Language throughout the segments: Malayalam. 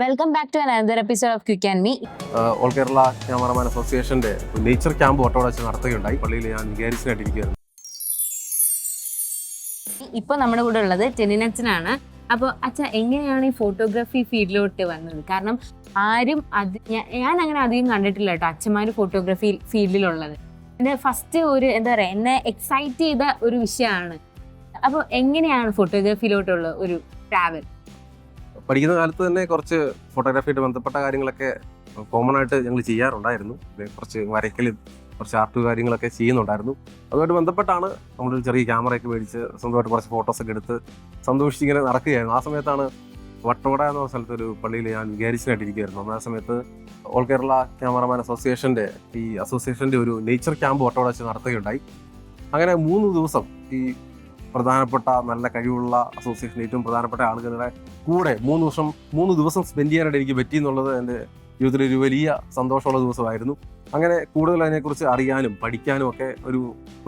Welcome back to another episode of quick and me. All Kerala cameraman അസോസിയേഷന്റെ നേച്ചർ ക്യാമ്പ് ഓട്ടോടെ നടത്തുകയുണ്ടായി. പള്ളിയിൽ ഞാൻ വികാരിച്ചിനായിട്ടിരിക്കുകയായിരുന്നു. ഇപ്പോൾ നമ്മുടെ കൂടെ ഉള്ളത് ടെനിനച്ചനാണ്. അപ്പോൾ അച്ഛൻ എങ്ങനെയാണ് ഈ ഫോട്ടോഗ്രാഫി ഫീൽഡിലോട്ട് വന്നത്? കാരണം ആരും ഞാൻ അങ്ങനെ അധികം കണ്ടിട്ടില്ല കേട്ടോ അച്ഛന്മാർ ഫോട്ടോഗ്രാഫി ഫീൽഡിലുള്ളത്. എൻ്റെ ഫസ്റ്റ് ഒരു എന്താ പറയുക എന്നെ എക്സൈറ്റ് ചെയ്ത ഒരു വിഷയമാണ്. അപ്പോൾ എങ്ങനെയാണ് ഫോട്ടോഗ്രാഫിയിലോട്ടുള്ള ഒരു ട്രാവൽ? പഠിക്കുന്ന കാലത്ത് തന്നെ കുറച്ച് ഫോട്ടോഗ്രാഫിയായിട്ട് ബന്ധപ്പെട്ട കാര്യങ്ങളൊക്കെ കോമൺ ആയിട്ട് ഞങ്ങൾ ചെയ്യാറുണ്ടായിരുന്നു. കുറച്ച് വരയ്ക്കലും കുറച്ച് ആർട്ട് കാര്യങ്ങളൊക്കെ ചെയ്യുന്നുണ്ടായിരുന്നു. അതുമായിട്ട് ബന്ധപ്പെട്ടാണ് നമ്മൾ ചെറിയ ക്യാമറയൊക്കെ മേടിച്ച് സ്വന്തമായിട്ട് കുറച്ച് ഫോട്ടോസൊക്കെ എടുത്ത് സന്തോഷിച്ചിങ്ങനെ നടക്കുകയായിരുന്നു. ആ സമയത്താണ് വട്ടവട എന്ന സ്ഥലത്ത് ഒരു പള്ളിയിൽ ഞാൻ വികാരിച്ചിനായിട്ടിരിക്കുകയായിരുന്നു. ആ സമയത്ത് ഓൾ കേരള ക്യാമറമാൻ അസോസിയേഷൻ്റെ അസോസിയേഷൻ്റെ ഒരു നേച്ചർ ക്യാമ്പ് ഓട്ടോടെ വെച്ച് നടത്തുകയുണ്ടായി. അങ്ങനെ 3 ദിവസം ഈ പ്രധാനപ്പെട്ട നല്ല കഴിവുള്ള അസോസിയേഷൻ ഏറ്റവും പ്രധാനപ്പെട്ട ആളുകളുടെ കൂടെ 3 ദിവസം സ്പെൻഡ് ചെയ്യാനായിട്ട് എനിക്ക് പറ്റി എന്നുള്ളത് എൻ്റെ ജീവിതത്തിലൊരു വലിയ സന്തോഷമുള്ള ദിവസമായിരുന്നു. അങ്ങനെ കൂടുതൽ അതിനെക്കുറിച്ച് അറിയാനും പഠിക്കാനും ഒക്കെ ഒരു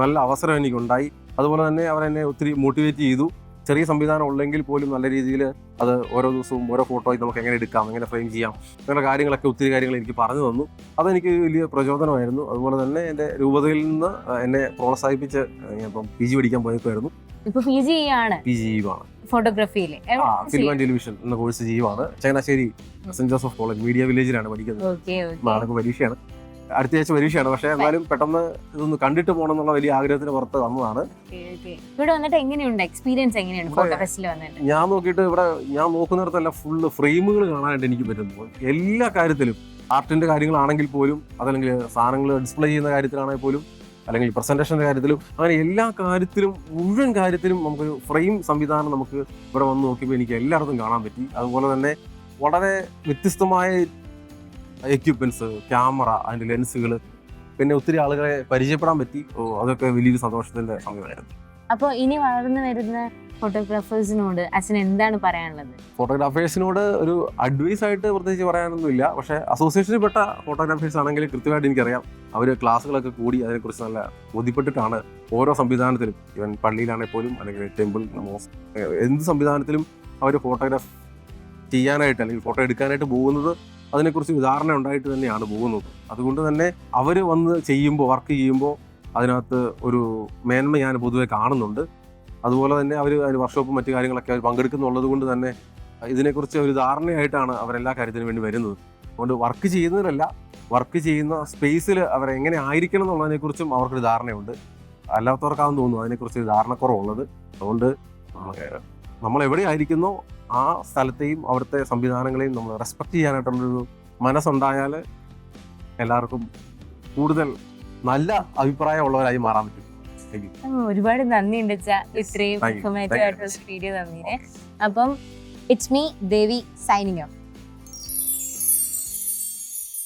നല്ല അവസരം എനിക്കുണ്ടായി. അതുപോലെ തന്നെ അവരെന്നെ ഒത്തിരി മോട്ടിവേറ്റ് ചെയ്തു. ചെറിയ സംവിധാനം ഉള്ളെങ്കിൽ പോലും നല്ല രീതിയിൽ അത് ഓരോ ദിവസവും ഓരോ ഫോട്ടോയും നമുക്ക് എങ്ങനെ എടുക്കാം, എങ്ങനെ ഫ്രെയിം ചെയ്യാം, അങ്ങനെ കാര്യങ്ങളൊക്കെ ഒത്തിരി കാര്യങ്ങൾ എനിക്ക് പറഞ്ഞു തന്നു. അതെനിക്ക് വലിയ പ്രചോദനമായിരുന്നു. അതുപോലെ തന്നെ എൻ്റെ രൂപതയിൽ നിന്ന് എന്നെ പ്രോത്സാഹിപ്പിച്ച് ഞാൻ ഇപ്പം PG പഠിക്കാൻ പോയപ്പോഴായിരുന്നു. ഇപ്പൊ PG ആണ് ഫോട്ടോഗ്രാഫിയില് ഫിലിം ആൻഡ് ടെലിവിഷൻ എന്ന കോഴ്സ് ചെയ്യുവാണ്. Changanassery saint Joseph college media വില്ലേജിലാണ് പഠിക്കുന്നത്. നാളെ പരീക്ഷയാണ്, അടുത്ത ആഴ്ച പരീക്ഷയാണ്. പക്ഷെ എന്നാലും പെട്ടെന്ന് ഇതൊന്ന് കണ്ടിട്ട് പോകണം എന്നുള്ള വലിയ ആഗ്രഹത്തിന് പുറത്ത് വന്നതാണ്. ഇവിടെ വന്നിട്ട് എങ്ങനെയുണ്ട് എക്സ്പീരിയൻസ്? എങ്ങനെയാണ് ഫോട്ടോ ഫെസ്റ്റിൽ വന്നിട്ട്? ഞാൻ നോക്കിയിട്ട് ഇവിടെ ഞാൻ നോക്കുന്നിടത്തല്ല ഫുള്ള് ഫ്രെയിമുകൾ കാണാനായിട്ട് എനിക്ക് പറ്റുന്നു. എല്ലാ കാര്യത്തിലും ആർട്ടിന്റെ കാര്യങ്ങളാണെങ്കിൽ പോലും, അതല്ലെങ്കിൽ സാധനങ്ങൾ ഡിസ്പ്ലേ ചെയ്യുന്ന കാര്യത്തിലാണെങ്കിൽ പോലും, അല്ലെങ്കിൽ പ്രസന്റേഷൻ്റെ കാര്യത്തിലും, അങ്ങനെ എല്ലാ കാര്യത്തിലും മുഴുവൻ കാര്യത്തിലും നമുക്കൊരു ഫ്രെയിം സംവിധാനം നമുക്ക് ഇവിടെ വന്ന് നോക്കിയപ്പോൾ എനിക്ക് എല്ലായിടത്തും കാണാൻ പറ്റി. അതുപോലെ തന്നെ വളരെ വ്യത്യസ്തമായ എക്യുപ്മെന്റ്സ്, ക്യാമറ, അതിൻ്റെ ലെൻസുകൾ, പിന്നെ ഒത്തിരി ആളുകളെ പരിചയപ്പെടാൻ പറ്റി. അതൊക്കെ വലിയൊരു സന്തോഷത്തിന്റെ സമയമായിരുന്നു. അപ്പോൾ ഇനി വളർന്നു വരുന്ന ഫോട്ടോഗ്രാഫേഴ്സിനോട് അച്ഛൻ എന്താണ് പറയാനുള്ളത്? ഫോട്ടോഗ്രാഫേഴ്സിനോട് ഒരു അഡ്വൈസ് ആയിട്ട് പ്രത്യേകിച്ച് പറയാനൊന്നുമില്ല. പക്ഷേ അസോസിയേഷനിൽ പെട്ട ഫോട്ടോഗ്രാഫേഴ്സ് ആണെങ്കിൽ കൃത്യമായിട്ട് എനിക്കറിയാം അവർ ക്ലാസ്സുകളൊക്കെ കൂടി അതിനെക്കുറിച്ച് നല്ല ബോധ്യപ്പെട്ടിട്ടാണ് ഓരോ സംവിധാനത്തിലും, ഈവൻ പള്ളിയിലാണെങ്കിൽ പോലും അല്ലെങ്കിൽ ടെമ്പിൾ, എന്ത് സംവിധാനത്തിലും അവർ ഫോട്ടോഗ്രാഫ് ചെയ്യാനായിട്ട് അല്ലെങ്കിൽ ഫോട്ടോ എടുക്കാനായിട്ട് പോകുന്നത് അതിനെക്കുറിച്ച് ധാരണ ഉണ്ടായിട്ട് തന്നെയാണ് പോകുന്നത്. അതുകൊണ്ട് തന്നെ അവർ വന്ന് ചെയ്യുമ്പോൾ, വർക്ക് ചെയ്യുമ്പോൾ അതിനകത്ത് ഒരു മേന്മ ഞാൻ പൊതുവെ കാണുന്നുണ്ട്. അതുപോലെ തന്നെ അവർ അതിന് വർക്ക്ഷോപ്പും മറ്റു കാര്യങ്ങളൊക്കെ അവർ പങ്കെടുക്കുന്നുള്ളത് കൊണ്ട് തന്നെ ഇതിനെക്കുറിച്ച് ഒരു ധാരണയായിട്ടാണ് അവരെല്ലാ കാര്യത്തിനും വേണ്ടി വരുന്നത്. അതുകൊണ്ട് വർക്ക് ചെയ്യുന്നതിലല്ല, വർക്ക് ചെയ്യുന്ന സ്പേസിൽ അവരെങ്ങനെ ആയിരിക്കണം എന്നുള്ളതിനെക്കുറിച്ചും അവർക്കൊരു ധാരണയുണ്ട്. അല്ലാത്തവർക്കാണെന്ന് തോന്നുന്നു അതിനെക്കുറിച്ച് ധാരണക്കുറവുള്ളത്. അതുകൊണ്ട് നമ്മൾ എവിടെയായിരിക്കുന്നോ ആ സ്ഥലത്തെയും അവിടുത്തെ സംവിധാനങ്ങളെയും നമ്മൾ റെസ്പെക്ട് ചെയ്യാനായിട്ടുള്ളൊരു മനസ്സുണ്ടായാൽ എല്ലാവർക്കും കൂടുതൽ നല്ല അഭിപ്രായമുള്ളവരായി മാറാൻ പറ്റും. ഒരുപാട് നന്ദിയുണ്ട് ഇത്രയും ഇൻഫോർമേറ്റീവ് ആയിട്ടുള്ള വീഡിയോ തന്നീനെ. അപ്പം it's me Devi signing off.